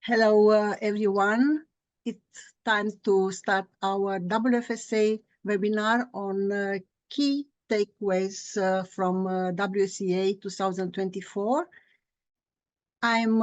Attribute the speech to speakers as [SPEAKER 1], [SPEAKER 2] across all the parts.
[SPEAKER 1] Hello, everyone. It's time to start our WFSA webinar on key takeaways from WCA 2024. I'm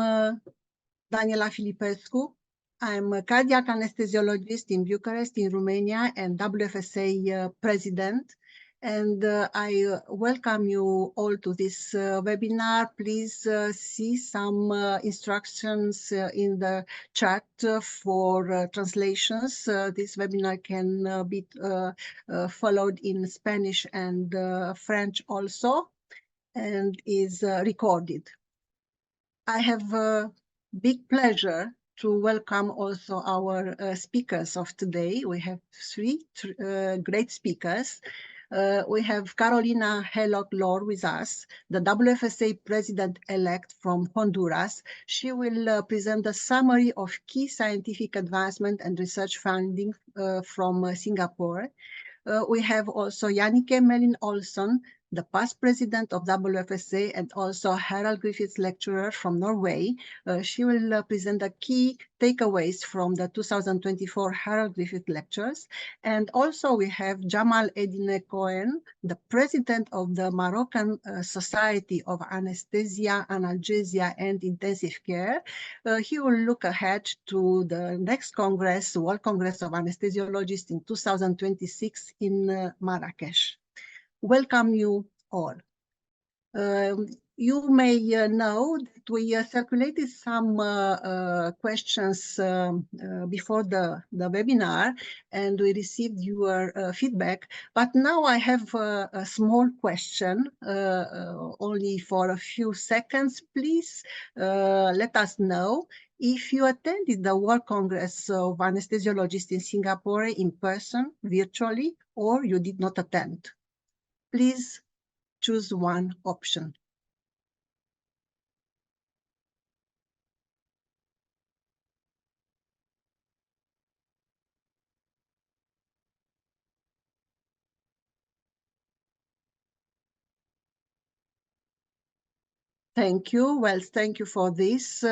[SPEAKER 1] Daniela Filipescu. I'm a cardiac anesthesiologist in Bucharest, in Romania, and WFSA president. And I welcome you all to this webinar. Please see some instructions in the chat for translations. This webinar can be followed in Spanish and French also, and is recorded. I have a big pleasure to welcome also our speakers of today. We have three great speakers. We have Carolina Haylock-Loor with us, the WFSA president-elect from Honduras. She will present a summary of key scientific advancement and research findings from Singapore. We have also Jannicke Mellin-Olsen, the past president of WFSA and also Harald Griffith lecturer from Norway. She will present the key takeaways from the 2024 Harald Griffith lectures. And also we have Jamal Eddine Kohen, the president of the Moroccan Society of Anaesthesia, Analgesia and Intensive Care. He will look ahead to the next Congress, World Congress of Anaesthesiologists in 2026 in Marrakesh. Welcome you all. You may know that we circulated some questions before the webinar, and we received your feedback. But now I have a small question, only for a few seconds. Please let us know if you attended the World Congress of Anesthesiologists in Singapore in person, virtually, or you did not attend. Please choose one option. Thank you. Well, thank you for this.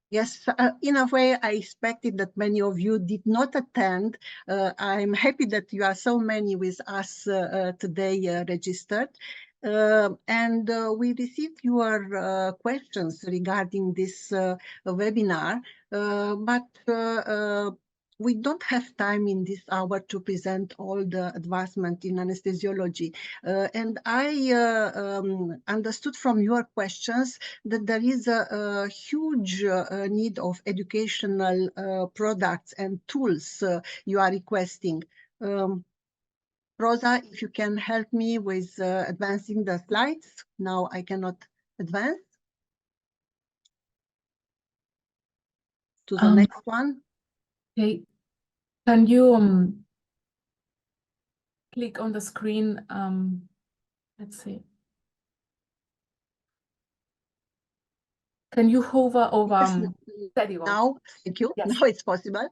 [SPEAKER 1] Yes, in a way, I expected that many of you did not attend. I'm happy that you are so many with us today registered. And we received your questions regarding this webinar, but we don't have time in this hour to present all the advancement in anesthesiology. And I understood from your questions that there is a huge need of educational products and tools you are requesting. Rosa, if you can help me with advancing the slides. Now I cannot advance. To the next one.
[SPEAKER 2] Okay. Can you click on the screen? Let's see. Can you hover over?
[SPEAKER 1] Now, thank you.
[SPEAKER 2] Yes.
[SPEAKER 1] Now it's possible.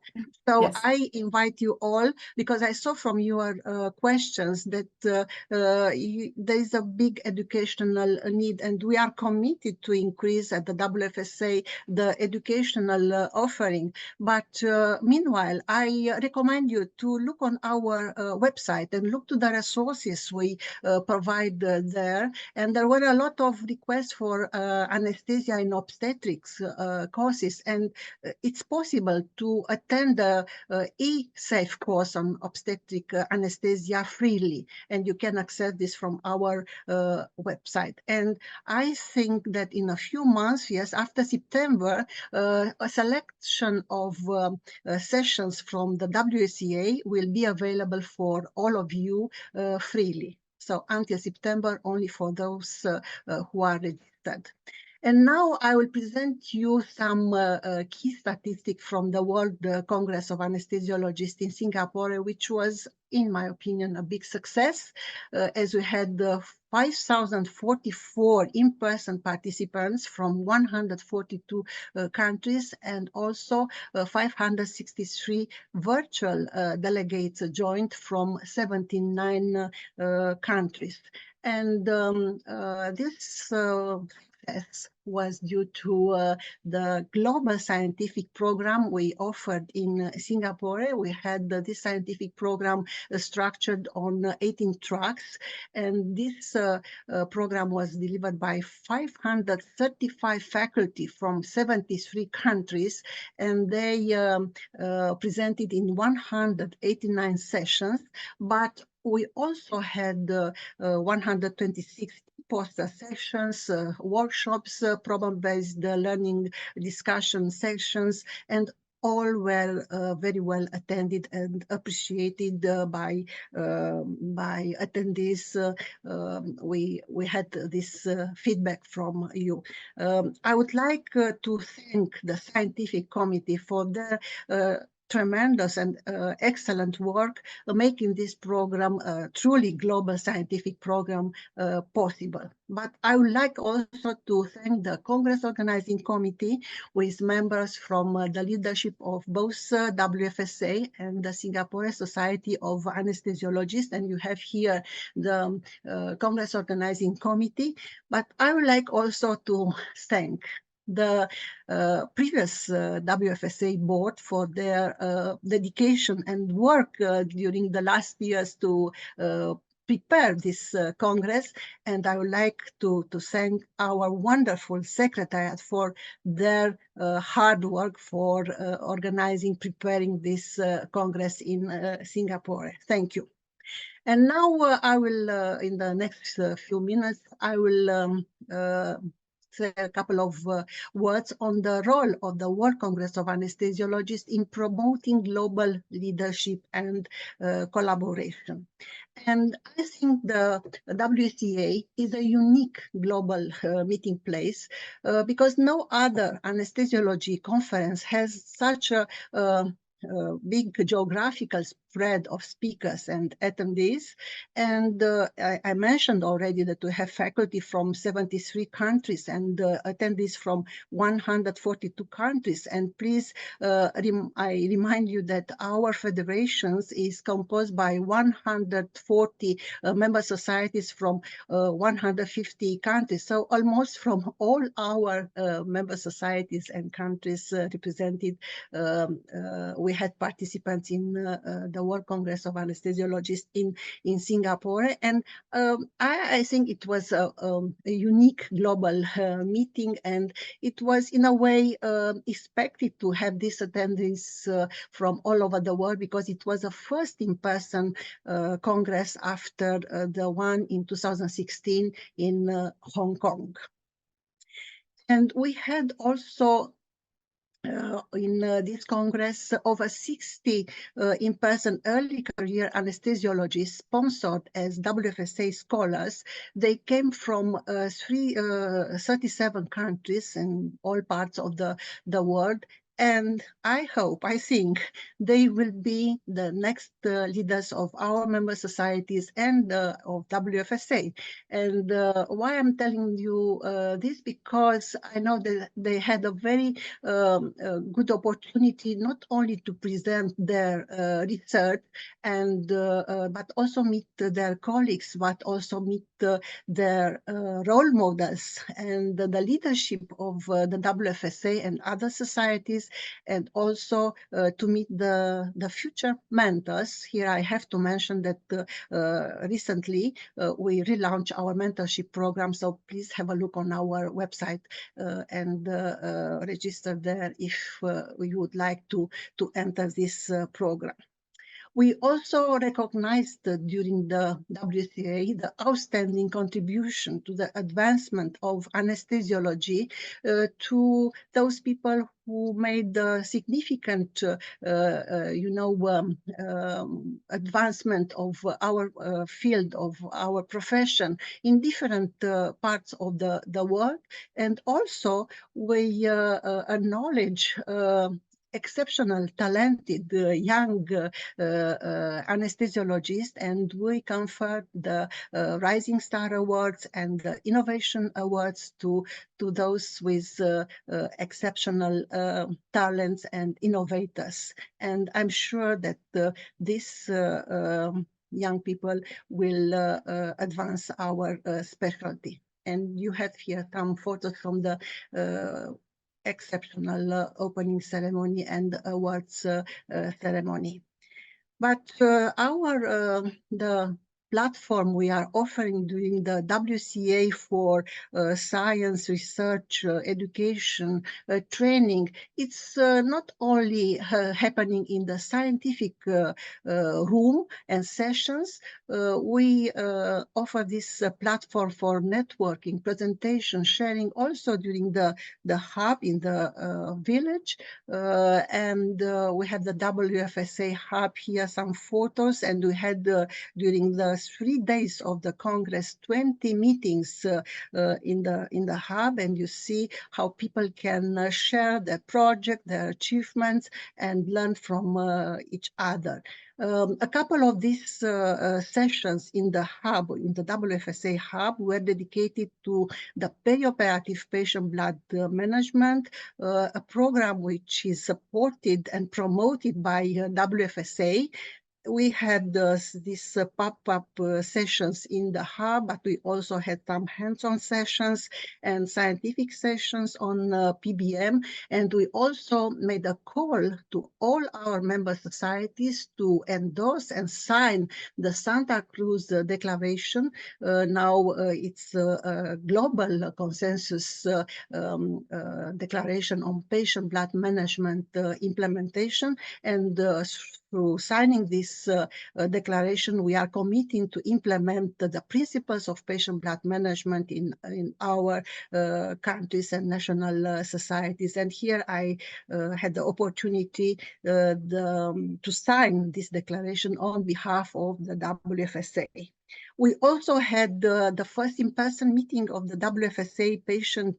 [SPEAKER 1] So
[SPEAKER 2] Yes.
[SPEAKER 1] I invite you all, because I saw from your questions that there is a big educational need, and we are committed to increase at the WFSA the educational offering. But meanwhile, I recommend you to look on our website and look to the resources we provide there. And there were a lot of requests for anesthesia in obstetrics courses, and it's possible to attend the e-safe course on obstetric anesthesia freely, and you can access this from our website. And I think that in a few months, yes, after September, a selection of sessions from the WCA will be available for all of you freely. So until September, only for those who are registered. And now I will present you some key statistics from the World Congress of Anesthesiologists in Singapore, which was, in my opinion, a big success, as we had 5,044 in-person participants from 142 countries, and also 563 virtual delegates joined from 79 countries. And this success was due to the global scientific program we offered in Singapore. We had this scientific program structured on 18 tracks, and this program was delivered by 535 faculty from 73 countries, and they presented in 189 sessions, but we also had 126 poster sessions, workshops, problem-based learning discussion sessions, and all were very well attended and appreciated by attendees. We had this feedback from you. I would like to thank the scientific committee for their tremendous and excellent work making this program a truly global scientific program possible. But I would like also to thank the Congress Organizing Committee with members from the leadership of both WFSA and the Singapore Society of Anaesthesiologists, and you have here the Congress Organizing Committee. But I would like also to thank the previous WFSA board for their dedication and work during the last years to prepare this Congress. And I would like to thank our wonderful secretariat for their hard work for organizing, preparing this Congress in Singapore. Thank you. And now I will, in the next few minutes, I will say a couple of words on the role of the World Congress of Anesthesiologists in promoting global leadership and collaboration. And I think the WCA is a unique global meeting place because no other anesthesiology conference has such a big geographical spread of speakers and attendees. And I mentioned already that we have faculty from 73 countries and attendees from 142 countries. And please, I remind you that our federations is composed by 140 member societies from 150 countries. So almost from all our member societies and countries represented, we had participants in the World Congress of Anesthesiologists in Singapore. And I think it was a unique global meeting, and it was in a way expected to have this attendance from all over the world because it was a first in-person Congress after the one in 2016 in Hong Kong. And we had also in this Congress, over 60 in-person early career anesthesiologists sponsored as WFSA scholars. They came from 37 countries and all parts of the world. And I think they will be the next leaders of our member societies and of WFSA. And why I'm telling you this, because I know that they had a very good opportunity not only to present their research and but also meet their colleagues, but also meet their role models and the leadership of the WFSA and other societies, and also to meet the future mentors. Here I have to mention that recently we relaunched our mentorship program, so please have a look on our website and register there if you would like to enter this program. We also recognized during the WCA the outstanding contribution to the advancement of anesthesiology to those people who made the significant, advancement of our field, of our profession in different parts of the world. And also we acknowledge exceptional, talented, young anesthesiologists, and we conferred the Rising Star Awards and the Innovation Awards to those with exceptional talents and innovators. And I'm sure that these young people will advance our specialty. And you have here some photos from the exceptional opening ceremony and awards ceremony. But the platform we are offering during the WCA for science, research, education, training, it's not only happening in the scientific room and sessions. We offer this platform for networking, presentation, sharing also during the hub in the village. And we have the WFSA hub here, some photos, and we had during the 3 days of the Congress, 20 meetings in the hub, and you see how people can share their project, their achievements, and learn from each other. A couple of these sessions in the hub, in the WFSA hub, were dedicated to the perioperative patient blood management, a program which is supported and promoted by WFSA. We had these pop-up sessions in the hub, but we also had some hands-on sessions and scientific sessions on PBM. And we also made a call to all our member societies to endorse and sign the Santa Cruz Declaration. Now it's a global consensus declaration on patient blood management implementation. And through signing this declaration, we are committing to implement the principles of patient blood management in our countries and national societies. And here I had the opportunity to sign this declaration on behalf of the WFSA. We also had the first in-person meeting of the WFSA patient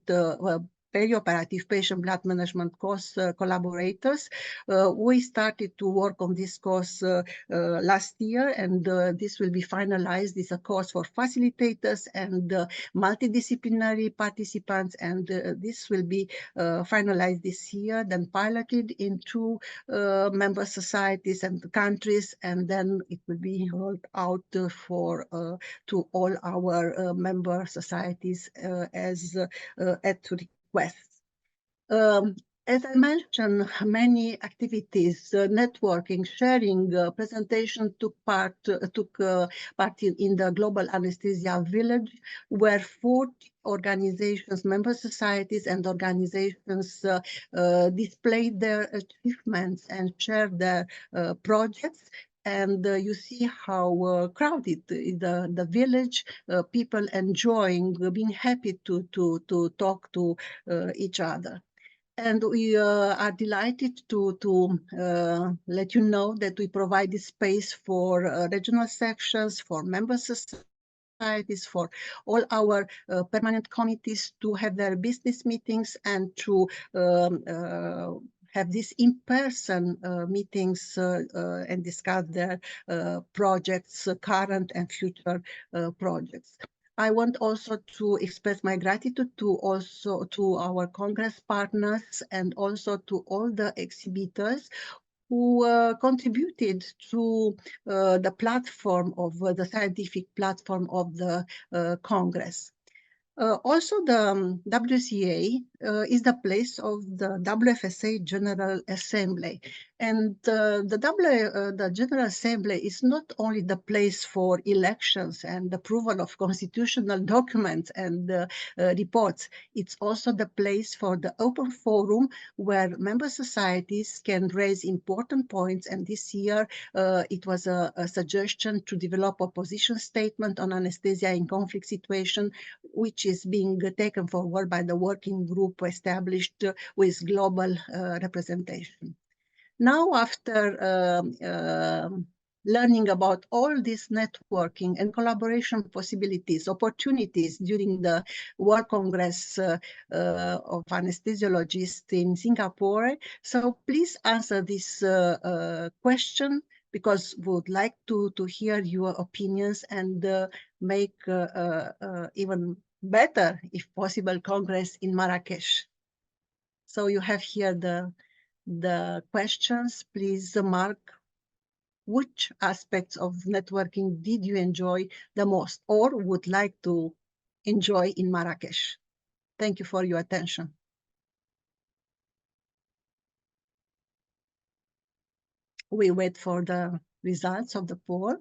[SPEAKER 1] perioperative patient blood management course collaborators. We started to work on this course last year, and this will be finalized. This is a course for facilitators and multidisciplinary participants, and this will be finalized this year, then piloted in 2 member societies and countries, and then it will be rolled out to all our member societies as at requests. As I mentioned, many activities, networking, sharing, presentation took part in the Global Anesthesia Village, where 40 organizations, member societies, and organizations displayed their achievements and shared their projects. And you see how crowded the village, people enjoying, being happy to talk to each other. And we are delighted to let you know that we provide this space for regional sections, for member societies, for all our permanent committees to have their business meetings and to have these in-person meetings and discuss their projects, current and future projects. I want also to express my gratitude to our Congress partners and also to all the exhibitors who contributed to the platform of the scientific platform of the Congress. Also, the WCA is the place of the WFSA General Assembly. And the General Assembly is not only the place for elections and approval of constitutional documents and reports, it's also the place for the open forum where member societies can raise important points. And this year, it was a suggestion to develop a position statement on anesthesia in conflict situation, which is being taken forward by the working group established with global representation. Now, after learning about all this networking and collaboration possibilities, opportunities during the World Congress of Anesthesiologists in Singapore, so please answer this question, because we would like to hear your opinions and make even better, if possible, Congress in Marrakesh. So you have here the questions. Please mark which aspects of networking did you enjoy the most or would like to enjoy in Marrakesh. Thank you for your attention. We wait for the results of the poll.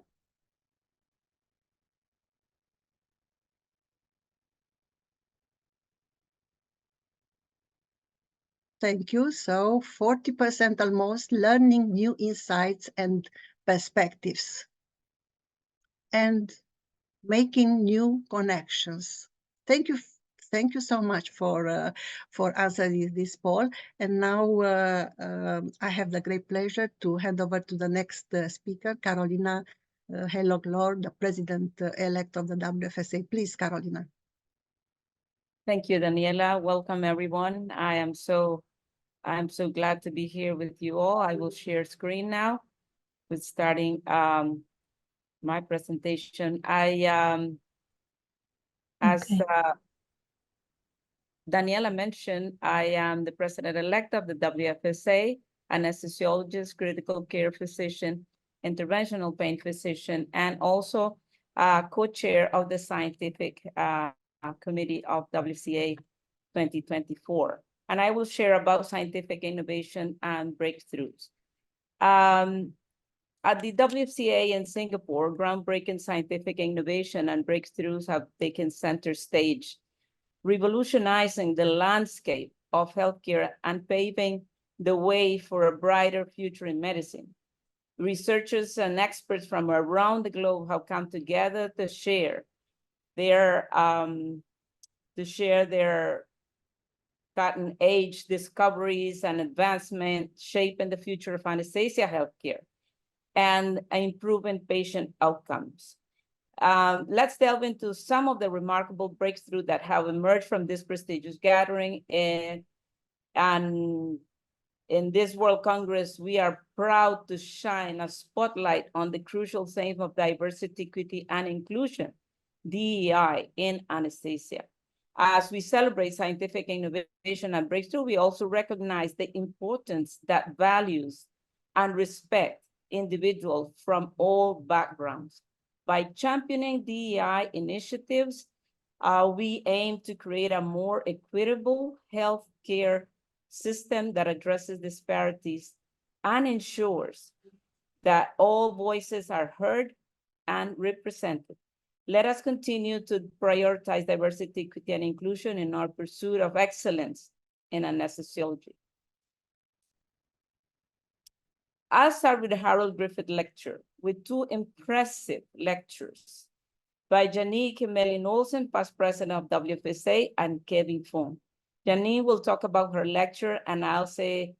[SPEAKER 1] Thank you. So 40% almost learning new insights and perspectives and making new connections. Thank you. Thank you so much for answering this poll. And now I have the great pleasure to hand over to the next speaker, Carolina Haylock-Loor, the president-elect of the WFSA. Please, Carolina.
[SPEAKER 3] Thank you, Daniela. Welcome, everyone. I'm so glad to be here with you all. I will share screen now with starting my presentation. As Daniela mentioned, I am the president-elect of the WFSA, anesthesiologist, critical care physician, interventional pain physician, and also co-chair of the scientific committee of WCA 2024. And I will share about scientific innovation and breakthroughs. At the WCA in Singapore, groundbreaking scientific innovation and breakthroughs have taken center stage, revolutionizing the landscape of healthcare and paving the way for a brighter future in medicine. Researchers and experts from around the globe have come together to share their cutting-edge discoveries and advancement shaping the future of anesthesia healthcare and improving patient outcomes. Let's delve into some of the remarkable breakthroughs that have emerged from this prestigious gathering. And in this World Congress, we are proud to shine a spotlight on the crucial theme of diversity, equity, and inclusion, DEI, in anesthesia. As we celebrate scientific innovation and breakthrough, we also recognize the importance that values and respect individuals from all backgrounds. By championing DEI initiatives, we aim to create a more equitable healthcare system that addresses disparities and ensures that all voices are heard and represented. Let us continue to prioritize diversity, equity, and inclusion in our pursuit of excellence in anesthesiology. I'll start with the Harold Griffith lecture with two impressive lectures by Jannicke Mellin-Olsen, past president of WFSA, and Kevin Fong. Jannicke will talk about her lecture, and I'll say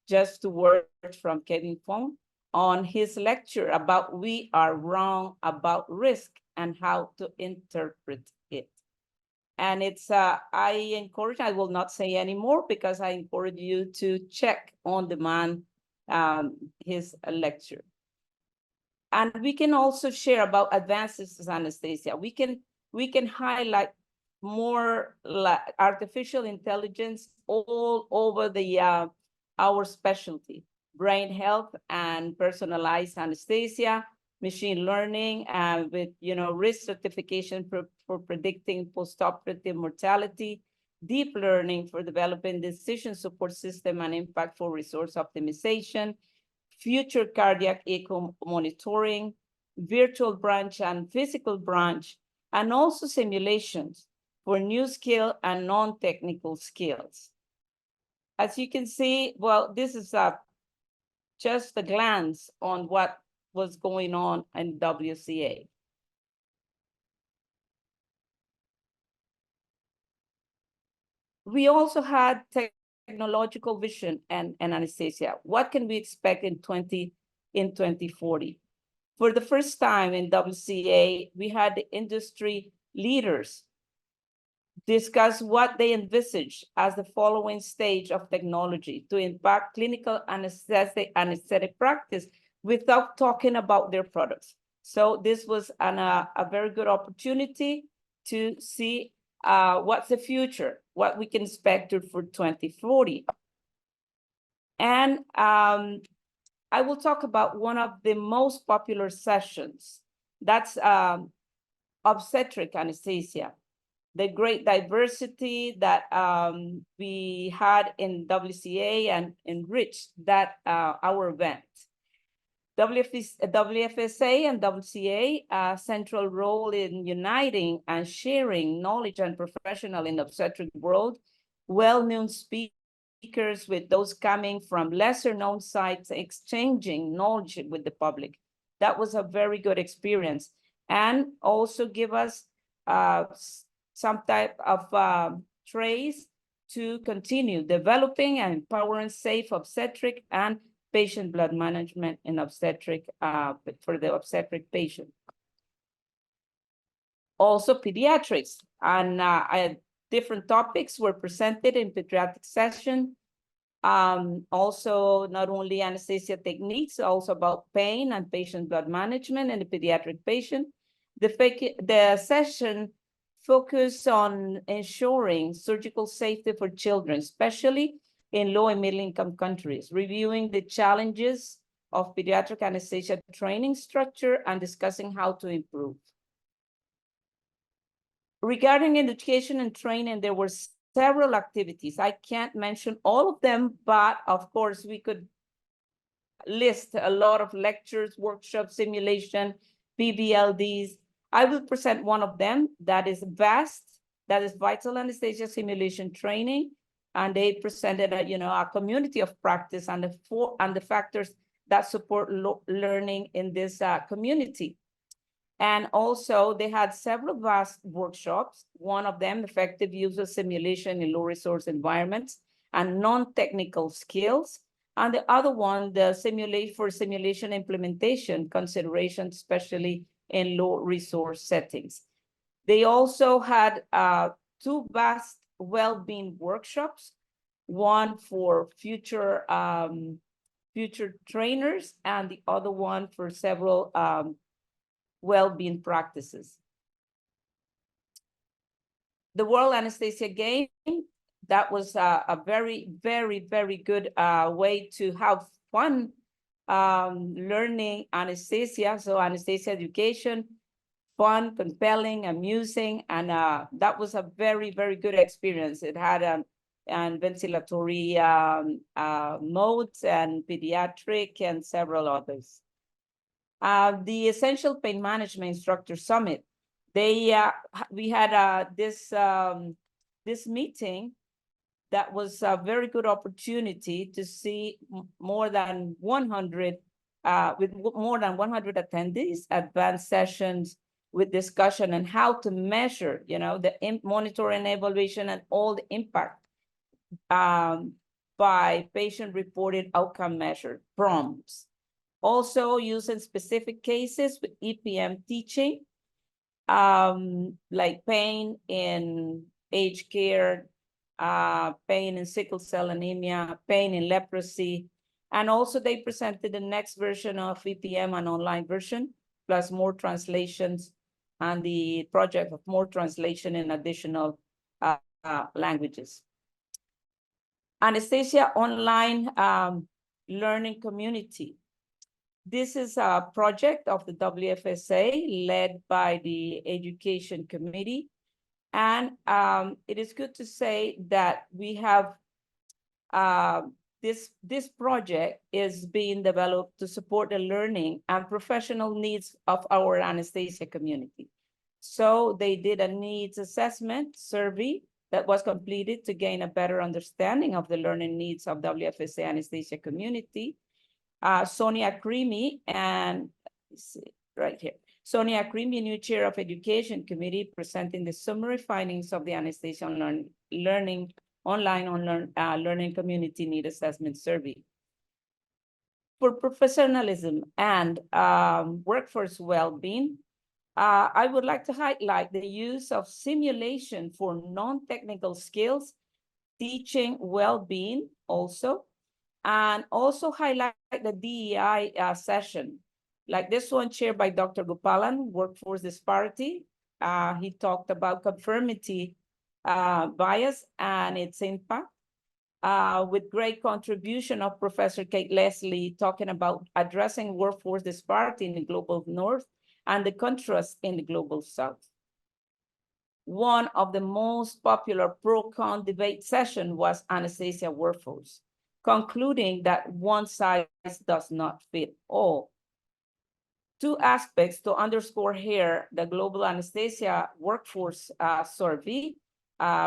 [SPEAKER 3] just 2 words from Kevin Fong on his lecture about we are wrong about risk and how to interpret it. And it's, I will not say anymore because I encourage you to check on demand his lecture. And we can also share about advances in anesthesia. We can highlight more artificial intelligence all over the our specialty, brain health and personalized anesthesia, machine learning, with risk stratification for predicting postoperative mortality, deep learning for developing decision support system and impact for resource optimization, future cardiac echo monitoring, virtual branch and physical branch, and also simulations for new skill and non-technical skills. As you can see, well, this is just a glance on what was going on in WCA. We also had technological vision and anesthesia. What can we expect in 2040? For the first time in WCA, we had the industry leaders discuss what they envisage as the following stage of technology to impact clinical anesthetic practice without talking about their products. So this was a very good opportunity to see what's the future, what we can expect for 2040. And I will talk about one of the most popular sessions. That's obstetric anesthesia. the great diversity that we had in WCA and enriched that our event. WFSA and WCA central role in uniting and sharing knowledge and professional in the obstetric world, well-known speakers with those coming from lesser known sites, exchanging knowledge with the public. That was a very good experience, and also give us some type of trace to continue developing and empowering safe obstetric and patient blood management in obstetric for the obstetric patient. Also pediatrics, and different topics were presented in pediatric session. Also not only anesthesia techniques, also about pain and patient blood management in the pediatric patient. The session focused on ensuring surgical safety for children, especially in low and middle income countries, reviewing the challenges of pediatric anesthesia training structure and discussing how to improve. Regarding education and training, there were several activities. I can't mention all of them, but of course we could list a lot of lectures, workshops, simulation, PBLDs. I will present one of them that is VAST, that is Vital Anesthesia Simulation Training. And they presented a community of practice and the factors that support learning in this community. And also they had several vast workshops. One of them, effective use of simulation in low resource environments and non-technical skills. And the other one, the simulation implementation considerations, especially in low resource settings. They also had 2 vast well-being workshops, one for future trainers and the other one for several well-being practices. The World Anesthesia Game, that was a very, very, very good way to have fun learning anesthesia, so anesthesia education, fun, compelling, amusing, and that was a very, very good experience. It had an ventilatory modes and pediatric and several others. The Essential Pain Management Instructor Summit, we had this meeting that was a very good opportunity to see more than 100 attendees, advanced sessions with discussion on how to measure, the monitoring, evaluation, and all the impact by patient-reported outcome measure, PROMs. Also using specific cases with EPM teaching, like pain in aged care, pain in sickle cell anemia, pain in leprosy. And also they presented the next version of EPM, an online version, plus more translations and the project of more translation in additional languages. Anesthesia online learning community. This is a project of the WFSA led by the Education Committee. And it is good to say that we have this project is being developed to support the learning and professional needs of our anesthesia community. So they did a needs assessment survey that was completed to gain a better understanding of the learning needs of WFSA anesthesia community. Sonia Creamy and right here. Sonia Creamy, new chair of Education Committee, presenting the summary findings of the anesthesia learning community need assessment survey. For professionalism and workforce well-being, I would like to highlight the use of simulation for non-technical skills, teaching well-being also, and also highlight the DEI session, like this one chaired by Dr. Gopalan, workforce disparity. He talked about conformity bias and its impact, with great contribution of Professor Kate Leslie talking about addressing workforce disparity in the global north and the contrast in the global south. one of the most popular pro-con debate session was anesthesia workforce, concluding that one size does not fit all. Two aspects to underscore here: the global anesthesia workforce survey,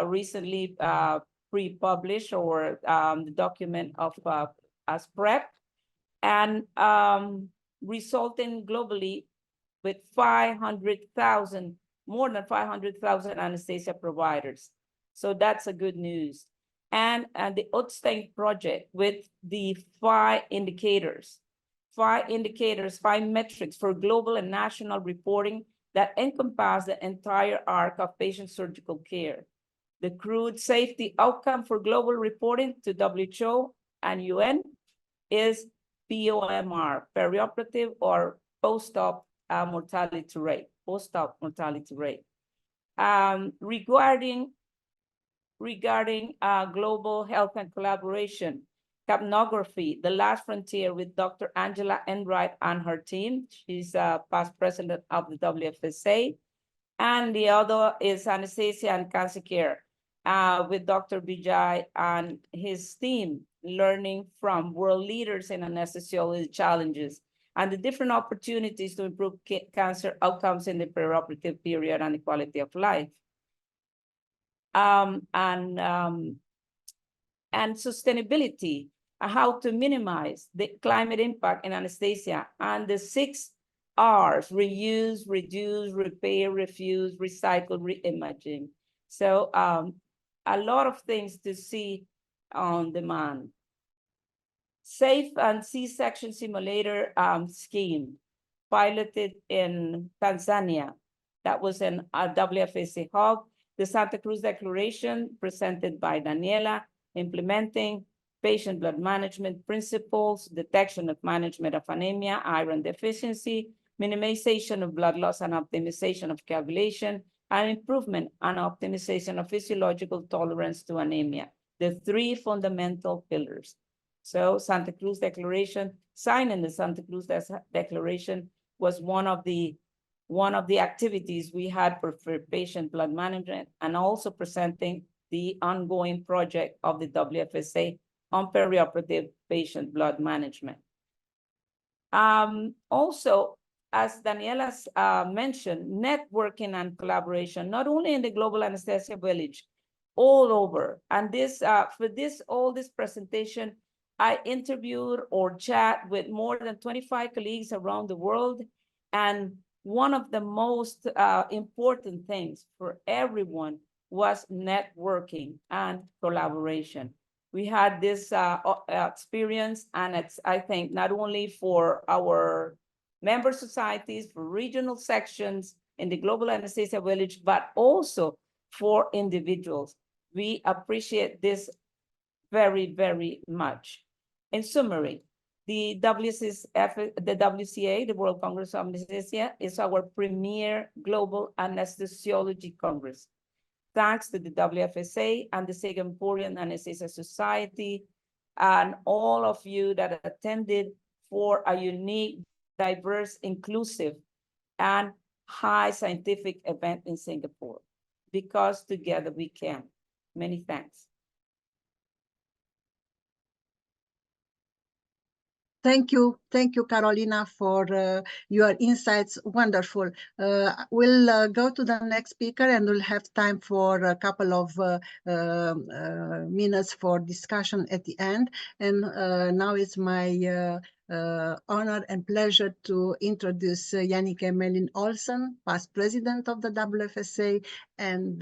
[SPEAKER 3] recently pre-published, or the document of as PrEP, and resulting globally with 500,000, more than 500,000 anesthesia providers. So that's a good news. And the Utstein project with the 5 indicators, 5 metrics for global and national reporting that encompass the entire arc of patient surgical care. The crude safety outcome for global reporting to WHO and UN is POMR, perioperative or post-op mortality rate, post-op mortality rate. Regarding global health and collaboration, capnography, the last frontier with Dr. Angela Enright and her team. She's past president of the WFSA. And the other is anesthesia and cancer care with Dr. Vijay and his team, learning from world leaders in anesthesiology challenges and the different opportunities to improve cancer outcomes in the perioperative period and the quality of life. And sustainability, how to minimize the climate impact in anesthesia, and the 6 R's: reuse, reduce, repair, refuse, recycle, reimagine. So a lot of things to see on demand. Safe and C-section simulator scheme piloted in Tanzania. That was in a WFSA hub. The Santa Cruz Declaration presented by Daniela, implementing patient blood management principles, detection of management of anemia, iron deficiency, minimization of blood loss and optimization of coagulation, and improvement and optimization of physiological tolerance to anemia, the 3 fundamental pillars. So Santa Cruz Declaration, signing the Santa Cruz Declaration was one of the activities we had for patient blood management, and also presenting the ongoing project of the WFSA on perioperative patient blood management. Also, as Daniela mentioned, networking and collaboration, not only in the global anesthesia village, all over. And this for all this presentation, I interviewed or chat with more than 25 colleagues around the world. And one of the most important things for everyone was networking and collaboration. We had this experience, and it's, I think, not only for our member societies, for regional sections in the global anesthesia village, but also for individuals. We appreciate this very, very much. In summary, the WCA, the World Congress of Anesthesia, is our premier global anesthesiology congress. Thanks to the WFSA and the Singaporean Anesthesia Society and all of you that attended for a unique, diverse, inclusive, and high scientific event in Singapore. Because together we can. Many thanks.
[SPEAKER 1] Thank you, Carolina, for your insights. Wonderful. We'll go to the next speaker, and we'll have time for a couple of minutes for discussion at the end. And now it's my honor and pleasure to introduce Jannicke Mellin-Olsen, past president of the WFSA and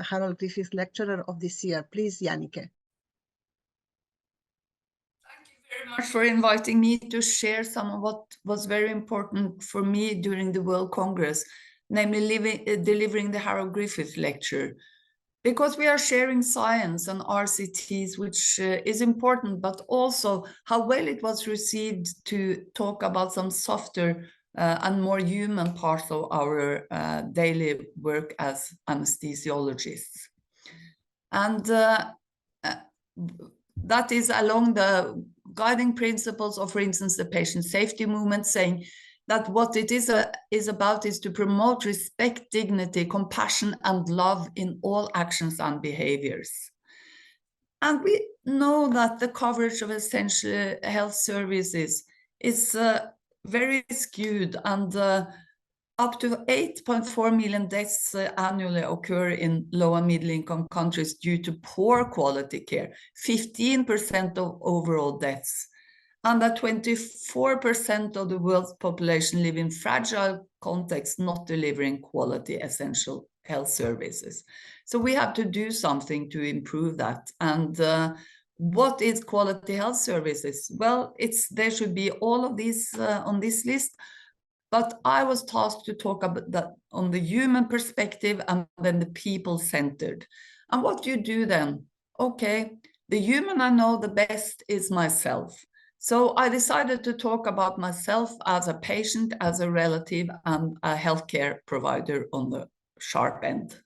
[SPEAKER 1] Harold Griffith Lecturer of this year. Please, Jannicke.
[SPEAKER 4] Very much for inviting me to share some of what was very important for me during the World Congress, namely delivering the Harold Griffith Lecture. Because we are sharing science and RCTs, which is important, but also how well it was received to talk about some softer and more human parts of our daily work as anesthesiologists. And that is along the guiding principles of, for instance, the patient safety movement, saying that what it is about is to promote respect, dignity, compassion, and love in all actions and behaviors. And we know that the coverage of essential health services is very skewed, and up to 8.4 million deaths annually occur in low and middle income countries due to poor quality care, 15% of overall deaths. And that 24% of the world's population live in fragile contexts, not delivering quality essential health services. So we have to do something to improve that. And what is quality health services? Well, there should be all of these on this list, but I was tasked to talk about that on the human perspective and then the people-centered. And what do you do then? Okay, the human I know the best is myself. So I decided to talk about myself as a patient, as a relative, and a healthcare provider on the sharp end.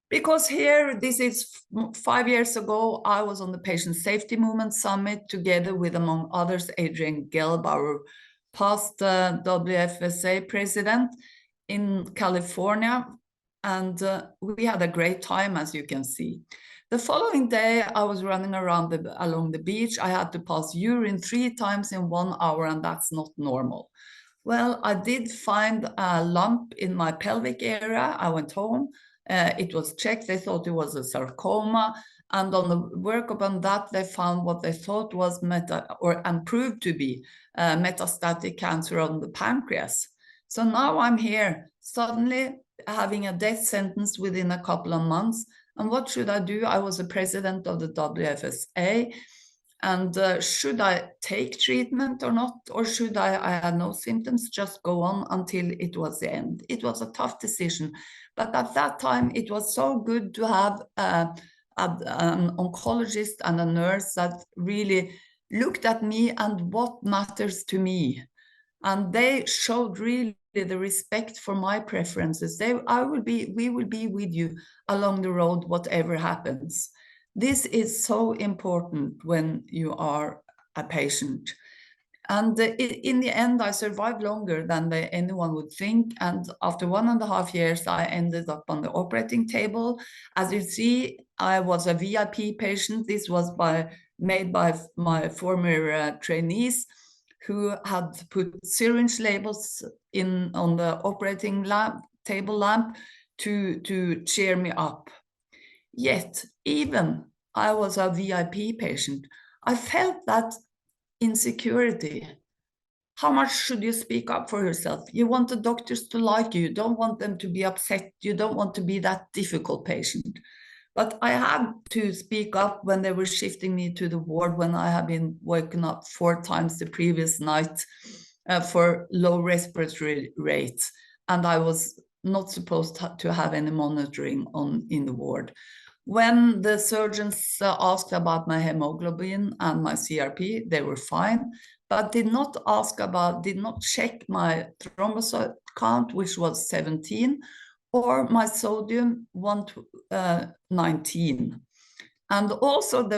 [SPEAKER 4] Because here, this is 5 years ago, I was on the Patient Safety Movement Summit together with, among others, Adrian Gelb, our past WFSA president in California. And we had a great time, as you can see. The following day, I was running around along the beach. I had to pass urine 3 times in 1 hour, and that's not normal. Well, I did find a lump in my pelvic area. I went home. It was checked. They thought it was a sarcoma. And on the workup on that, they found what they thought was and proved to be metastatic cancer on the pancreas. So now I'm here, suddenly having a death sentence within a couple of months. And what should I do? I was the president of the WFSA. And should I take treatment or not? Or should I had no symptoms, just go on until it was the end? It was a tough decision. But at that time, it was so good to have an oncologist and a nurse that really looked at me and what matters to me. And they showed really the respect for my preferences. We will be with you along the road, whatever happens. This is so important when you are a patient. And in the end, I survived longer than anyone would think. And after 1.5 years, I ended up on the operating table. As you see, I was a VIP patient. This was made by my former trainees, who had put syringe labels on the operating table lamp to cheer me up. Yet, even I was a VIP patient, I felt that insecurity. How much should you speak up for yourself? You want the doctors to like you. You don't want them to be upset. You don't want to be that difficult patient. But I had to speak up when they were shifting me to the ward, when I had been woken up 4 times the previous night for low respiratory rates. And I was not supposed to have any monitoring in the ward. When the surgeons asked about my hemoglobin and my CRP, they were fine, but did not check my thrombocyte count, which was 17, or my sodium 119. And also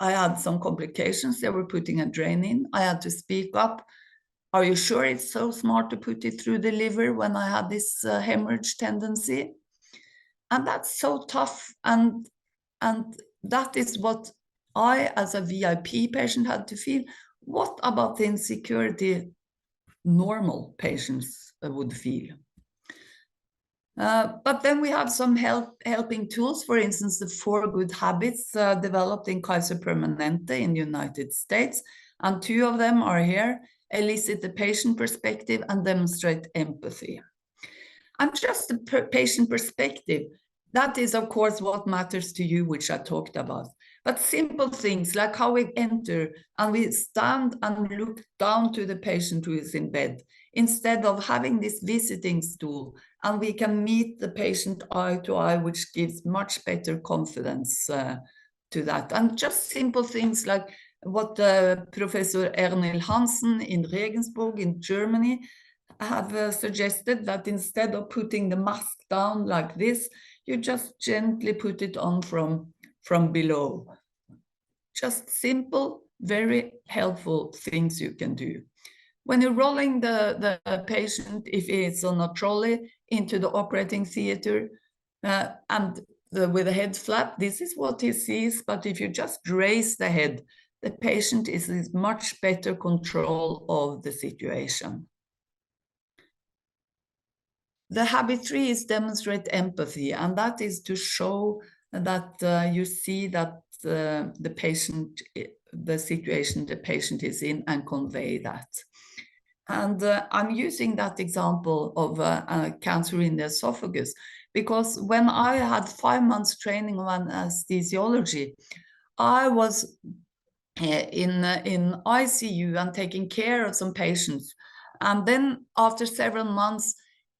[SPEAKER 4] I had some complications. They were putting a drain in. I had to speak up. Are you sure it's so smart to put it through the liver when I had this hemorrhage tendency? And that's so tough. And that is what I, as a VIP patient, had to feel. What about the insecurity normal patients would feel? But then we have some helping tools, for instance, the 4 good habits developed in Kaiser Permanente in the United States. And 2 of them are here: elicit the patient perspective and demonstrate empathy. And just the patient perspective, that is, of course, what matters to you, which I talked about. But simple things like how we enter and we stand and look down to the patient who is in bed, instead of having this visiting stool, and we can meet the patient eye to eye, which gives much better confidence to that. And just simple things like what Professor Ernil Hansen in Regensburg in Germany have suggested, that instead of putting the mask down like this, you just gently put it on from below. Just simple, very helpful things you can do. when you're rolling the patient, if it's on a trolley, into the operating theater, with the head flat, this is what he sees. But if you just raise the head, the patient is in much better control of the situation. The habit 3 is demonstrate empathy, and that is to show that you see that the patient, the situation the patient is in, and convey that. And I'm using that example of cancer in the esophagus, because when I had 5 months training on anesthesiology, I was in ICU and taking care of some patients. And then after several months,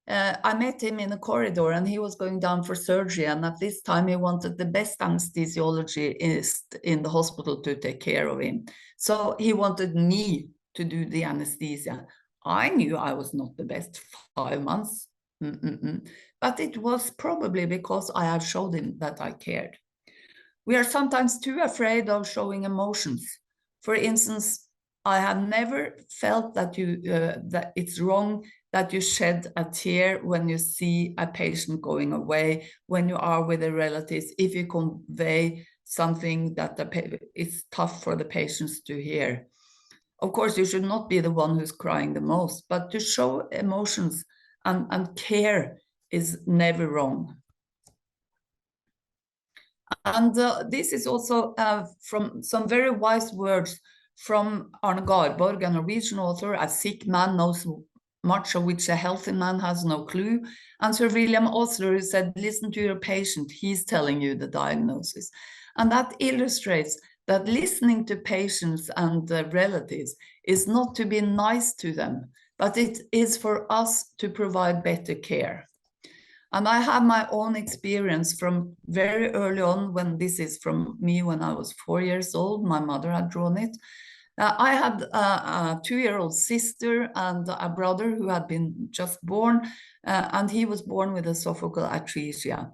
[SPEAKER 4] I met him in a corridor, and he was going down for surgery. And at this time, he wanted the best anesthesiologist in the hospital to take care of him. So he wanted me to do the anesthesia. I knew I was not the best 5 months, but it was probably because I had showed him that I cared. We are sometimes too afraid of showing emotions. For instance, I have never felt that that it's wrong that you shed a tear when you see a patient going away, when you are with the relatives, if you convey something that it's tough for the patients to hear. Of course, you should not be the one who's crying the most, but to show emotions and care is never wrong. And this is also from some very wise words from Arne Garborg, a Norwegian author. A sick man knows much of which a healthy man has no clue. And Sir William Osler said, listen to your patient, he's telling you the diagnosis. And that illustrates that listening to patients and relatives is not to be nice to them, but it is for us to provide better care. And I have my own experience from very early on, when this is from me when I was 4 years old. My mother had drawn it. I had a 2-year-old sister and a brother who had been just born, and he was born with esophageal atresia.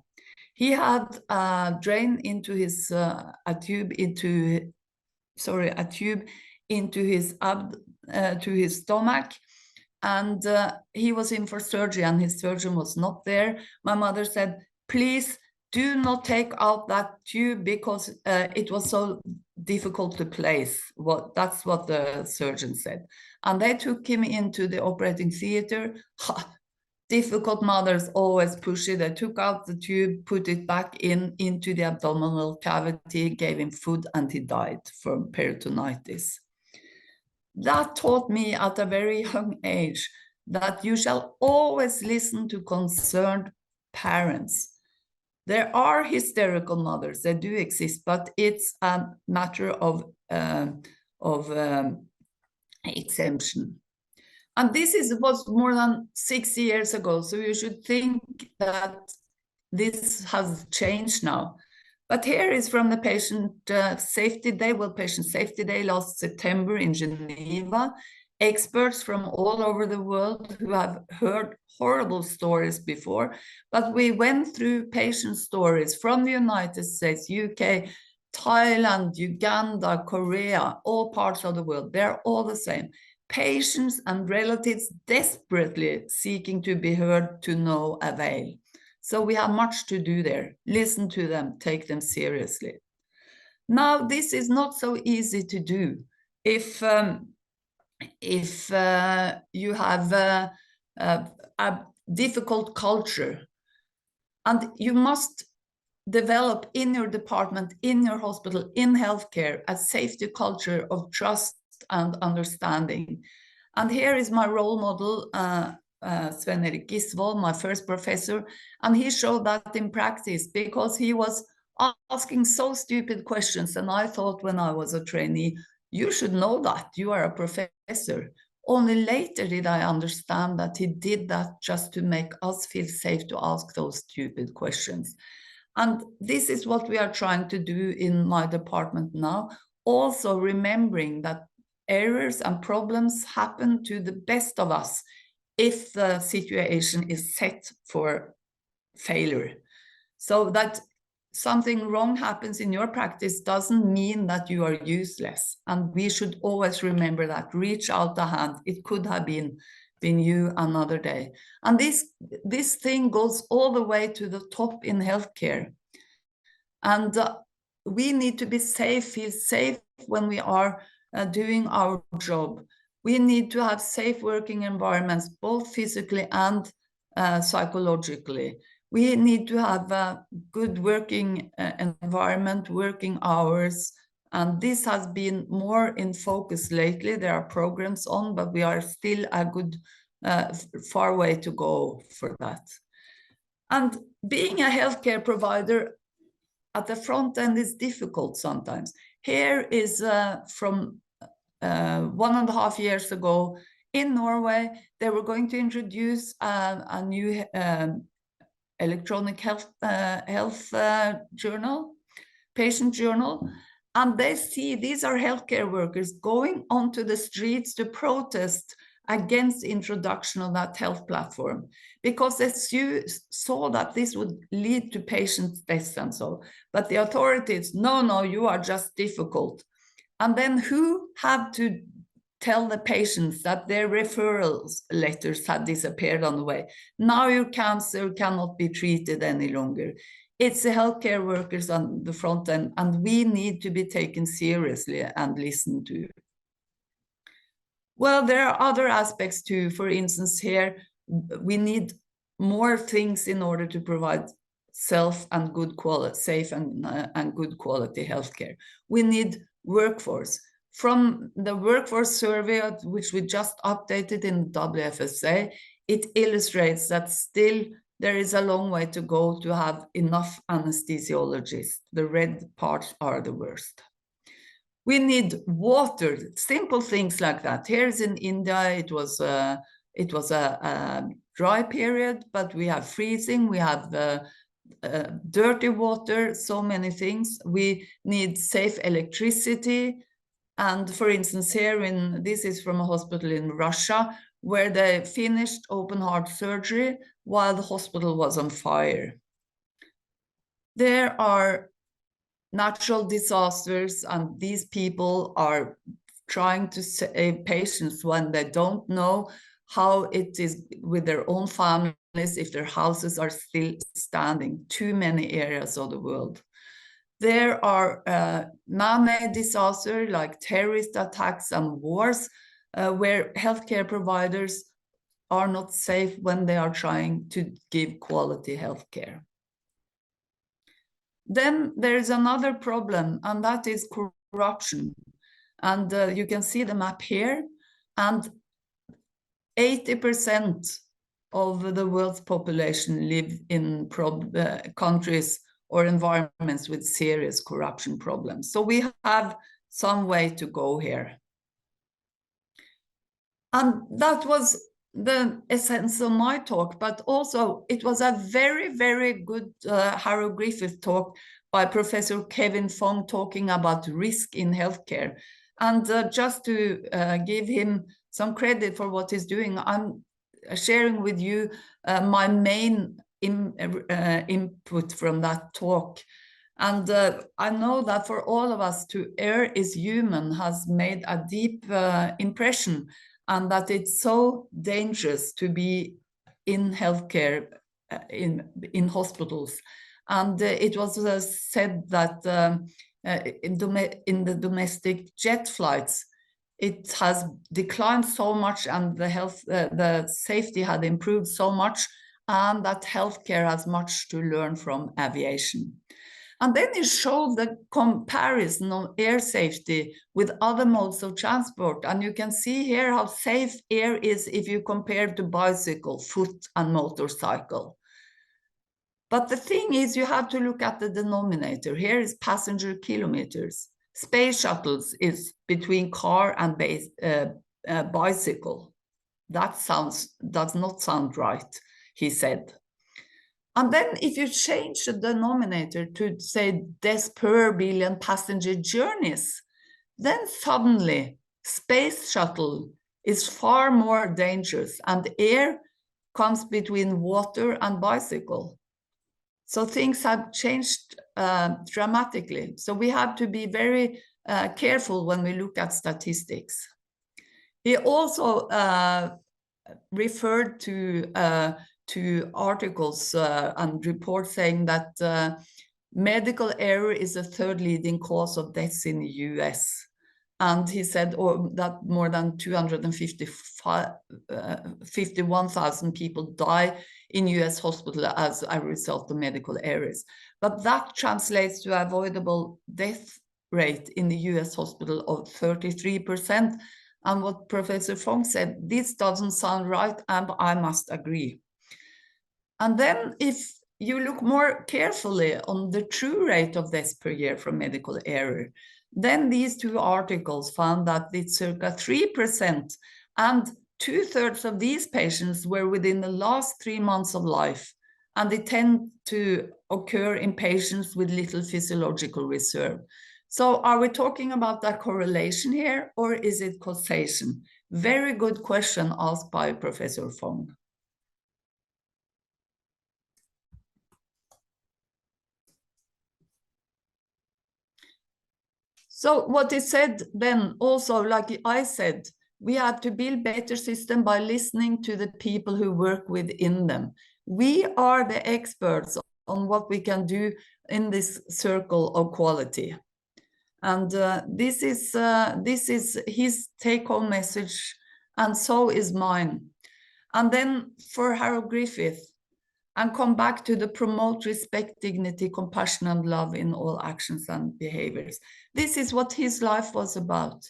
[SPEAKER 4] He had a drain into his a tube into his stomach, and he was in for surgery, and his surgeon was not there. My mother said, please do not take out that tube, because it was so difficult to place. That's what the surgeon said. And they took him into the operating theater. Difficult mothers always push it. They took out the tube, put it back into the abdominal cavity, gave him food, and he died from peritonitis. That taught me at a very young age that you shall always listen to concerned parents. There are hysterical mothers, they do exist, but it's a matter of exemption. And this was more than 60 years ago, so you should think that this has changed now. But here is from the Patient Safety Day, Patient Safety Day last September in Geneva. Experts from all over the world who have heard horrible stories before, but we went through patient stories from the United States, UK, Thailand, Uganda, Korea, all parts of the world. They're all the same. Patients and relatives desperately seeking to be heard, to no avail. So we have much to do there. Listen to them, take them seriously. Now, this is not so easy to do if you have a difficult culture, and you must develop in your department, in your hospital, in healthcare, a safety culture of trust and understanding. And here is my role model, Sven Erik Gisvold, my first professor, and he showed that in practice, because he was asking so stupid questions, and I thought when I was a trainee, you should know that, you are a professor. Only later did I understand that he did that just to make us feel safe to ask those stupid questions. And this is what we are trying to do in my department now, also remembering that errors and problems happen to the best of us if the situation is set for failure. So that something wrong happens in your practice doesn't mean that you are useless. And we should always remember that. Reach out a hand. It could have been you another day. And this thing goes all the way to the top in healthcare. And we need to be safe, feel safe when we are doing our job. We need to have safe working environments, both physically and psychologically. We need to have a good working environment, working hours, and this has been more in focus lately. There are programs on, but we are still a good far way to go for that. And being a healthcare provider at the front end is difficult sometimes. Here is from 1.5 years ago in Norway, they were going to introduce a new electronic health journal, patient journal, and they see these are healthcare workers going onto the streets to protest against the introduction of that health platform, because as you saw that this would lead to patient deaths and so, but the authorities, no, you are just difficult. And then who had to tell the patients that their referrals letters had disappeared on the way? Now your cancer cannot be treated any longer. It's the healthcare workers on the front end, and we need to be taken seriously and listened to. Well, there are other aspects too. For instance, here, we need more things in order to provide safe and good quality healthcare. We need workforce. From the workforce survey, which we just updated in WFSA, it illustrates that still there is a long way to go to have enough anesthesiologists. The red parts are the worst. We need water, simple things like that. Here's in India, it was a dry period, but we have freezing, we have dirty water, so many things. We need safe electricity. And for instance, here this is from a hospital in Russia, where they finished open heart surgery while the hospital was on fire. There are natural disasters, and these people are trying to save patients when they don't know how it is with their own families, if their houses are still standing. Too many areas of the world. There are man-made disasters like terrorist attacks and wars, where healthcare providers are not safe when they are trying to give quality healthcare. Then there is another problem, and that is corruption. And you can see the map here, and 80% of the world's population live in countries or environments with serious corruption problems. So we have some way to go here. And that was the essence of my talk, but also it was a very, very good Harold Griffith talk by Professor Kevin Fong talking about risk in healthcare. And just to give him some credit for what he's doing, I'm sharing with you my main input from that talk. And I know that for all of us, to err is human has made a deep impression, and that it's so dangerous to be in healthcare, in hospitals. And it was said that in the domestic jet flights, it has declined so much, and the safety had improved so much, and that healthcare has much to learn from aviation. And then it showed the comparison of air safety with other modes of transport. And you can see here how safe air is if you compare to bicycle, foot, and motorcycle. But the thing is, you have to look at the denominator. Here is passenger kilometers. Space shuttles is between car and bicycle. That does not sound right, he said. And then if you change the denominator to say deaths per billion passenger journeys, then suddenly space shuttle is far more dangerous, and air comes between water and bicycle. So things have changed dramatically. So we have to be very careful when we look at statistics. He also referred to articles and reports saying that medical error is the third leading cause of deaths in the US. And he said that more than 251,000 people die in US hospital as a result of medical errors. But that translates to avoidable death rate in the US hospital of 33%. And what Professor Fong said, this doesn't sound right, and I must agree. And then if you look more carefully on the true rate of deaths per year from medical error, then these two articles found that it's circa 3%, and 2/3 of these patients were within the last 3 months of life, and they tend to occur in patients with little physiological reserve. So are we talking about that correlation here, or is it causation? Very good question asked by Professor Fong. So what he said then also, like I said, we have to build better system by listening to the people who work within them. We are the experts on what we can do in this circle of quality. And this is his take-home message, and so is mine. And then for Harold Griffith, and come back to the promote respect, dignity, compassion, and love in all actions and behaviors. This is what his life was about.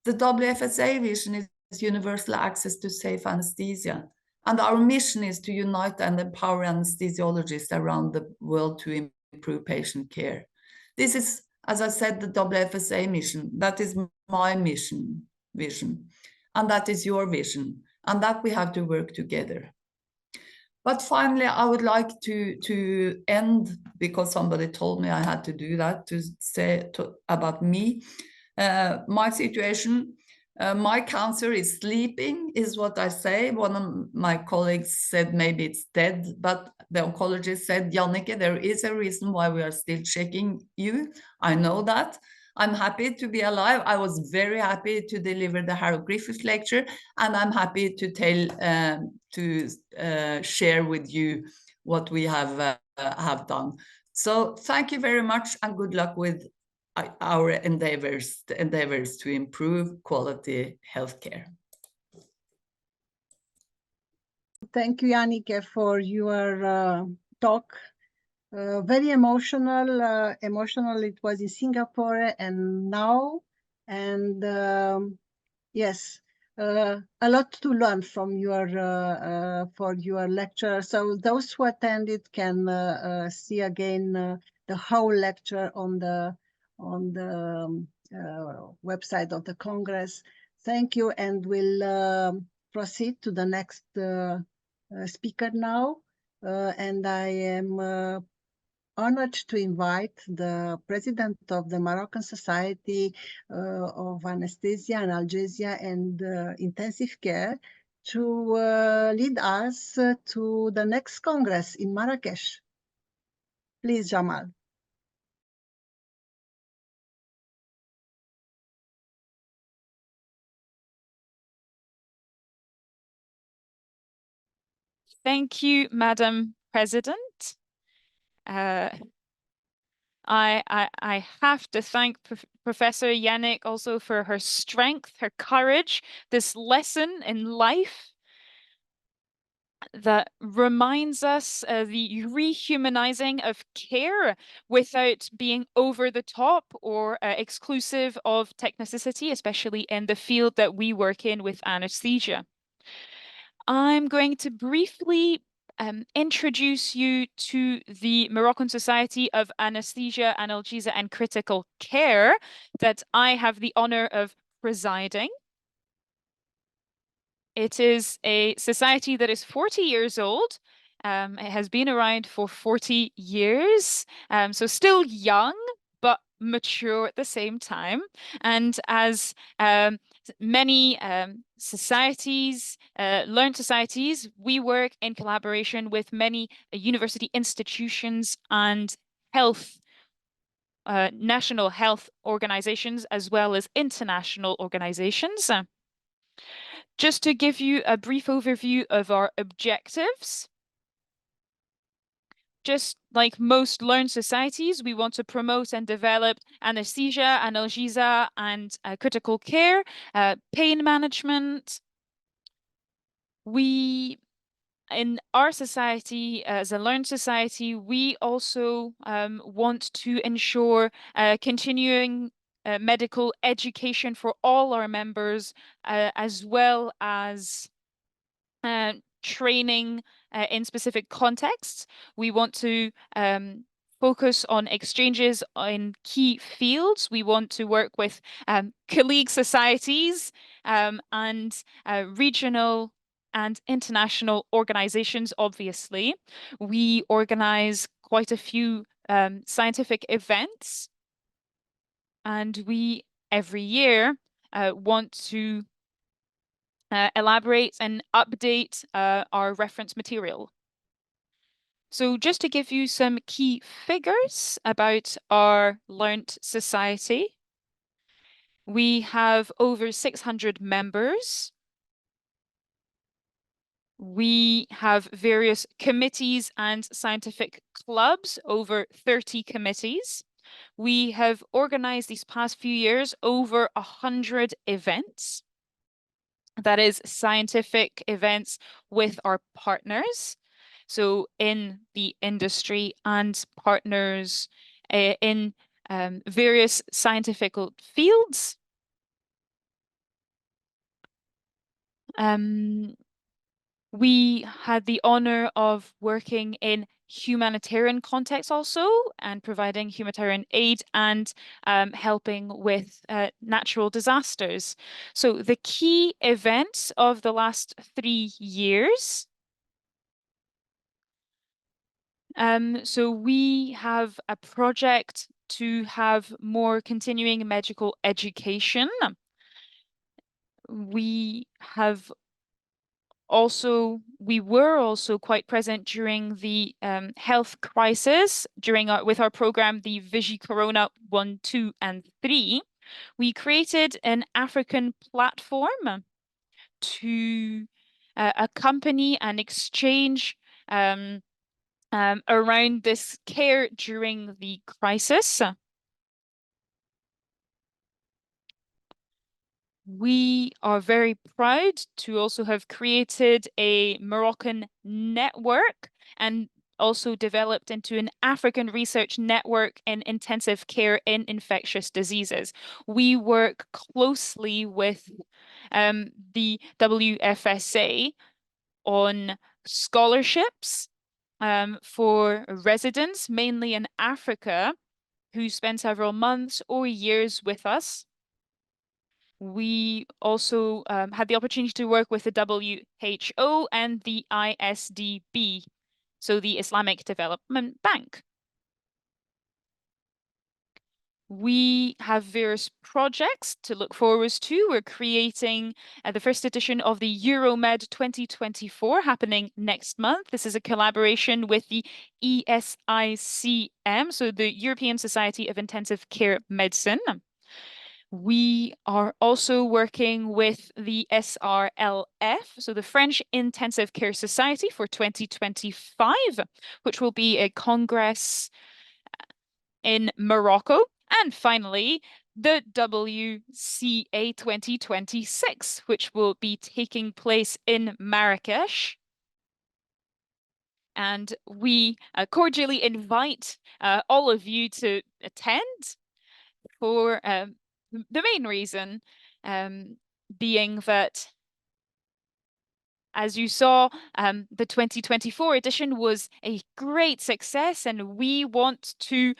[SPEAKER 4] The WFSA vision is universal access to safe anesthesia. And our mission is to unite and empower anesthesiologists around the world to improve patient care. This is, as I said, the WFSA mission. That is my vision. And that is your vision. And that we have to work together. But finally, I would like to end, because somebody told me I had to do that, to say about me. My situation, my cancer is sleeping, is what I say. One of my colleagues said maybe it's dead, but the oncologist said, Jannicke, there is a reason why we are still checking you. I know that. I'm happy to be alive. I was very happy to deliver the Harold Griffith lecture, and I'm happy to share with you what we have done. So thank you very much, and good luck with our endeavors to improve quality healthcare.
[SPEAKER 1] Thank you, Jannicke, for your talk. Very emotional. Emotional. It was in Singapore and now, and yes, a lot to learn from your for your lecture. So those who attended can see again the whole lecture on the website of the Congress. Thank you, and we'll proceed to the next speaker now, and I am honored to invite the president of the Moroccan Society of Anesthesia, Analgesia, and Intensive Care to lead us to the next Congress in Marrakesh. Please, Jamal.
[SPEAKER 5] Thank you, Madam President. I have to thank Professor Jannicke also for her strength, her courage, this lesson in life that reminds us the rehumanizing of care without being over the top or exclusive of technicity, especially in the field that we work in with anesthesia. I'm going to briefly introduce you to the Moroccan Society of Anesthesia, Analgesia, and Critical Care that I have the honor of presiding. It is a society that is 40 years old. It has been around for 40 years, so still young, but mature at the same time. And as many societies, learned societies, we work in collaboration with many university institutions and health, national health organizations, as well as international organizations. Just to give you a brief overview of our objectives. Just like most learned societies, we want to promote and develop anesthesia, analgesia, and critical care, pain management. We, in our society, as a learned society, we also want to ensure continuing medical education for all our members, as well as training in specific contexts. We want to focus on exchanges in key fields. We want to work with colleague societies and regional and international organizations, obviously. We organize quite a few scientific events, and we every year want to elaborate and update our reference material. So just to give you some key figures about our learnt society, we have over 600 members. We have various committees and scientific clubs, over 30 committees. We have organized these past few years over 100 events. That is scientific events with our partners. So in the industry and partners in various scientific fields. We had the honor of working in humanitarian context also, and providing humanitarian aid and helping with natural disasters. So the key events of the last 3 years. So we have a project to have more continuing medical education. We were also quite present during the health crisis with our program, the Vigi Corona 1, 2, and 3. We created an African platform to accompany and exchange around this care during the crisis. We are very proud to also have created a Moroccan network and also developed into an African research network in intensive care in infectious diseases. We work closely with the WFSA on scholarships for residents, mainly in Africa, who spend several months or years with us. We also had the opportunity to work with the WHO and the ISDB, so the Islamic Development Bank. We have various projects to look forward to. We're creating the first edition of the Euromed 2024 happening next month. This is a collaboration with the ESICM, so the European Society of Intensive Care Medicine. We are also working with the SRLF, so the French Intensive Care Society, for 2025, which will be a congress in Morocco. And finally, the WCA 2026, which will be taking place in Marrakesh. And we cordially invite all of you to attend, for the main reason being that, as you saw, the 2024 edition was a great success, and we want to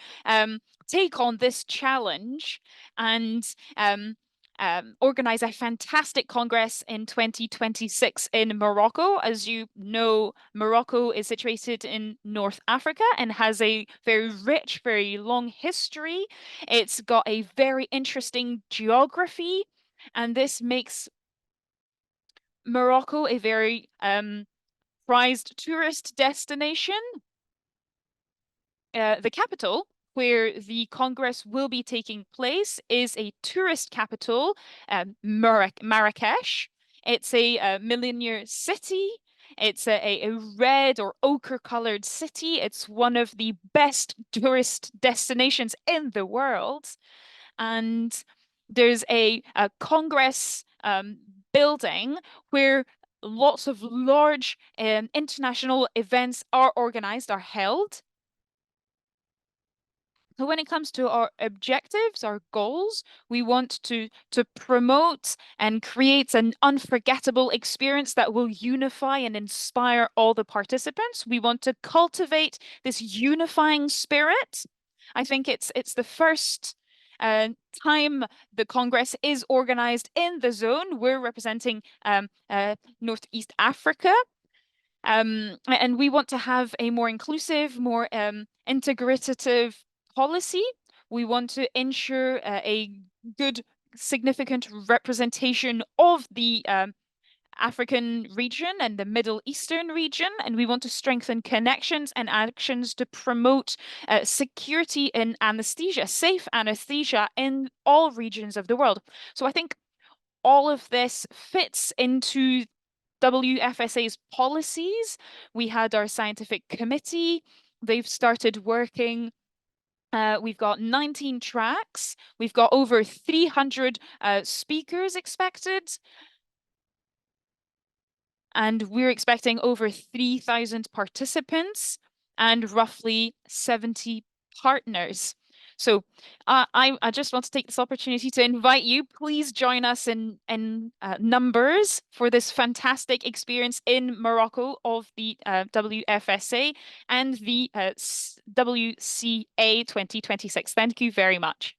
[SPEAKER 5] take on this challenge and organize a fantastic congress in 2026 in Morocco. As you know, Morocco is situated in North Africa and has a very rich, very long history. It's got a very interesting geography, and this makes Morocco a very prized tourist destination. The capital, where the Congress will be taking place, is a tourist capital, Marrakesh. It's a millionaire city. It's a red or ochre-colored city. It's one of the best tourist destinations in the world. And there's a Congress building where lots of large international events are organized, are held. So when it comes to our objectives, our goals, we want to promote and create an unforgettable experience that will unify and inspire all the participants. We want to cultivate this unifying spirit. I think it's the first time the Congress is organized in the zone. We're representing Northeast Africa. And we want to have a more inclusive, more integrative policy. We want to ensure a good, significant representation of the African region and the Middle Eastern region, and we want to strengthen connections and actions to promote security in anesthesia, safe anesthesia in all regions of the world. So I think all of this fits into WFSA's policies. We had our scientific committee. They've started working. We've got 19 tracks. We've got over 300 speakers expected. And we're expecting over 3,000 participants and roughly 70 partners. So I just want to take this opportunity to invite you. Please join us in numbers for this fantastic experience in Morocco of the WFSA and the WCA 2026. Thank you very much.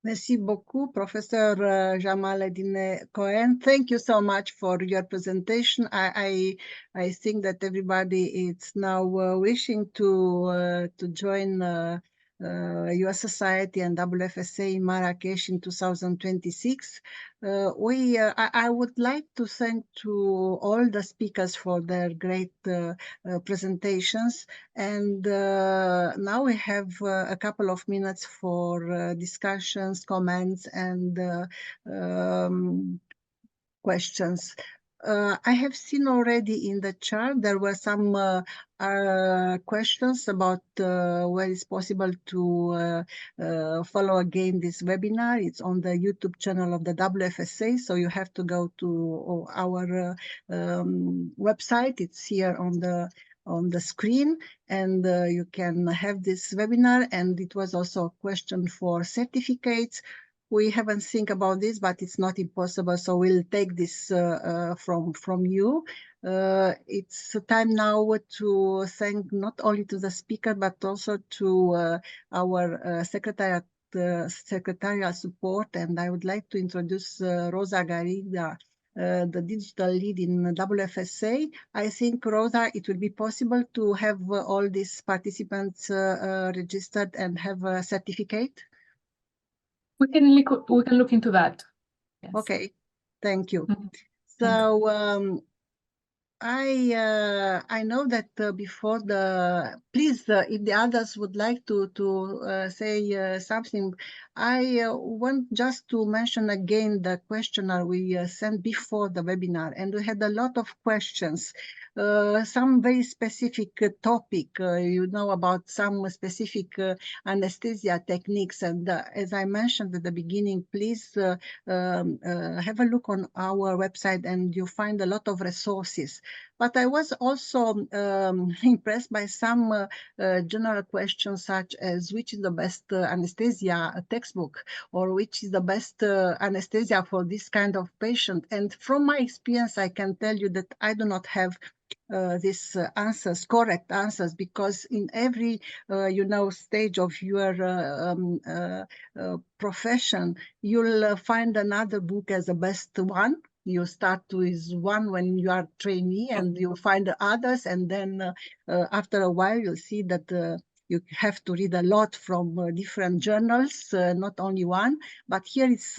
[SPEAKER 1] Merci beaucoup, Professor Jamal Eddine Kohen. Thank you so much for your presentation. I think that everybody is now wishing to join US Society and WFSA in Marrakesh in 2026. I would like to thank to all the speakers for their great presentations. And now we have a couple of minutes for discussions, comments, and questions. I have seen already in the chat there were some questions about where it's possible to follow again this webinar. It's on the YouTube channel of the WFSA, so you have to go to our website. It's here on the screen, and you can have this webinar. And it was also a question for certificates. We haven't think about this, but it's not impossible. So we'll take this from you. It's time now to thank not only to the speaker, but also to our secretarial support. And I would like to introduce Rosa Garriga, the digital lead in WFSA. I think, Rosa, it will be possible to have all these participants registered and have a certificate.
[SPEAKER 2] We can look into that. Yes.
[SPEAKER 1] Okay, thank you.
[SPEAKER 2] Mm-hmm.
[SPEAKER 1] So I know that before please, if the others would like to say something, I want just to mention again the questionnaire we sent before the webinar, and we had a lot of questions. Some very specific topic, about some specific anesthesia techniques. And as I mentioned at the beginning, please have a look on our website and you find a lot of resources. But I was also impressed by some general questions such as which is the best anesthesia textbook, or which is the best anesthesia for this kind of patient. And from my experience, I can tell you that I do not have these correct answers, because in every stage of your profession, you'll find another book as the best one. You start with one when you are trainee, and you find others, and then after a while you'll see that you have to read a lot from different journals, not only one. But here it's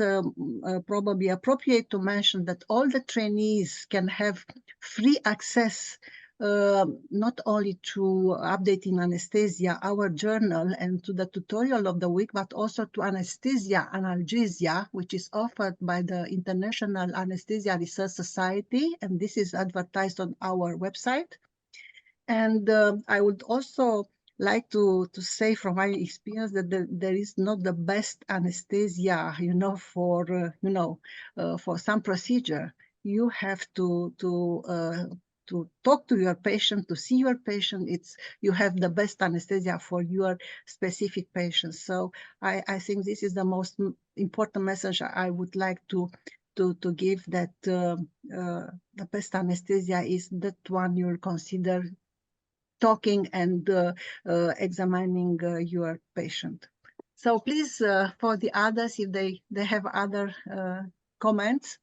[SPEAKER 1] probably appropriate to mention that all the trainees can have free access not only to Updating Anesthesia, our journal, and to the tutorial of the week, but also to Anesthesia Analgesia, which is offered by the International Anesthesia Research Society, and this is advertised on our website. And I would also like to say from my experience that there is not the best anesthesia, for some procedure. You have to talk to your patient, to see your patient. You have the best anesthesia for your specific patient. So I think this is the most important message I would like to give, that the best anesthesia is that one you'll consider talking and examining your patient. So please, for the others, if they have other comments,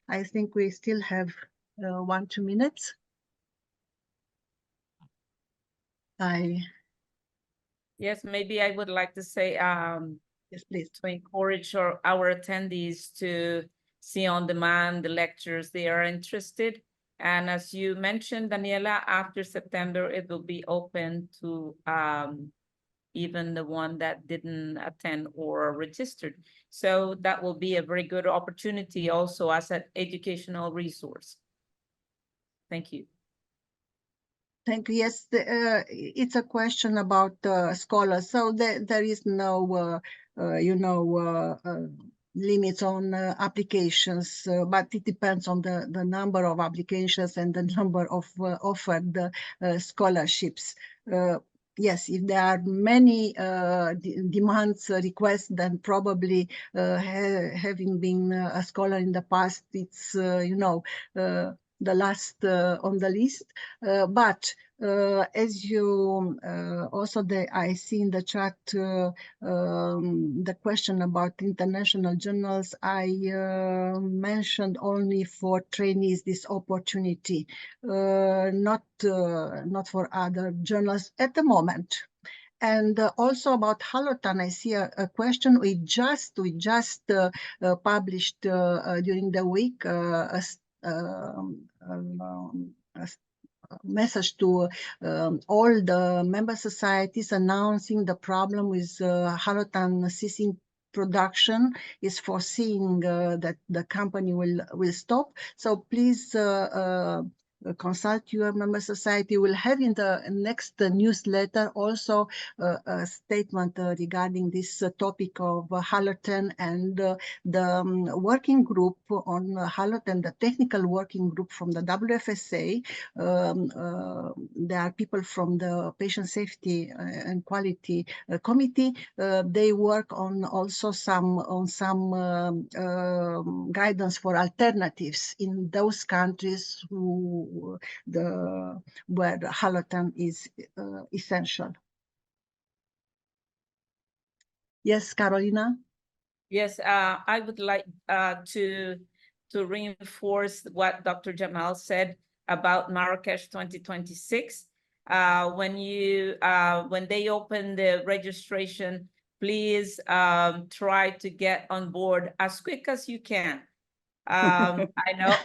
[SPEAKER 1] I think we still have 1-2 minutes.
[SPEAKER 3] Yes, maybe I would like to say,
[SPEAKER 1] yes, please.
[SPEAKER 3] To encourage our attendees to see on demand the lectures they are interested. And as you mentioned, Daniela, after September, it will be open to even the one that didn't attend or registered. So that will be a very good opportunity also as an educational resource. Thank you.
[SPEAKER 1] Thank you. Yes, it's a question about scholars. So there is no, limits on applications, but it depends on the number of applications and the number of offered scholarships. Yes, if there are many demands, requests, then probably having been a scholar in the past, it's, the last on the list. But as you also, I see in the chat the question about international journals. I mentioned only for trainees this opportunity, not for other journals at the moment. And also about Halotan, I see a question. We just published during the week a message to all the member societies announcing the problem with Halotan ceasing production, is foreseeing that the company will stop. So please consult your member society. We'll have in the next newsletter also a statement regarding this topic of Halotan, and the working group on Halotan, the technical working group from the WFSA. There are people from the Patient Safety and Quality Committee. They work on also some guidance for alternatives in those countries where the Halotan is essential. Yes, Carolina? Yes,
[SPEAKER 3] I would like to reinforce what Dr. Jamal said about Marrakesh 2026. When they open the registration, please try to get on board as quick as you can. I know,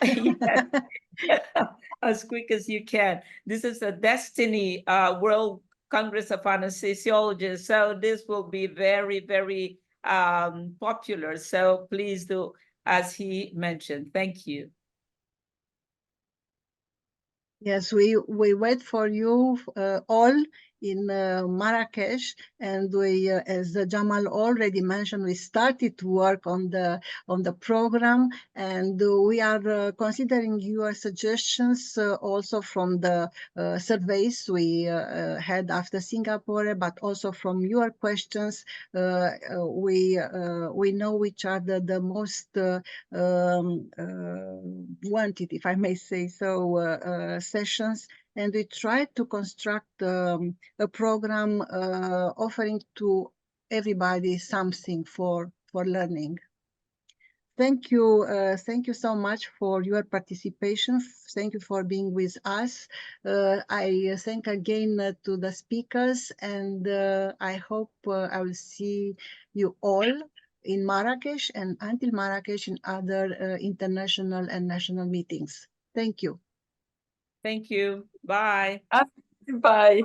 [SPEAKER 3] as quick as you can. This is a Destiny World Congress of Anesthesiologists, so this will be very, very popular. So please do as he mentioned. Thank you.
[SPEAKER 1] Yes, we wait for you all in Marrakesh, and we, as Jamal already mentioned, we started to work on the program, and we are considering your suggestions also from the surveys we had after Singapore, but also from your questions. We know which are the most wanted, if I may say so, sessions, and we try to construct a program offering to everybody something for learning. Thank you so much for your participation. Thank you for being with us. I thank again to the speakers, and I hope I will see you all in Marrakesh and until Marrakesh in other international and national meetings. Thank you.
[SPEAKER 3] Thank you. Bye.
[SPEAKER 2] Bye.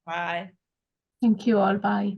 [SPEAKER 3] Bye.
[SPEAKER 2] Thank you all. Bye.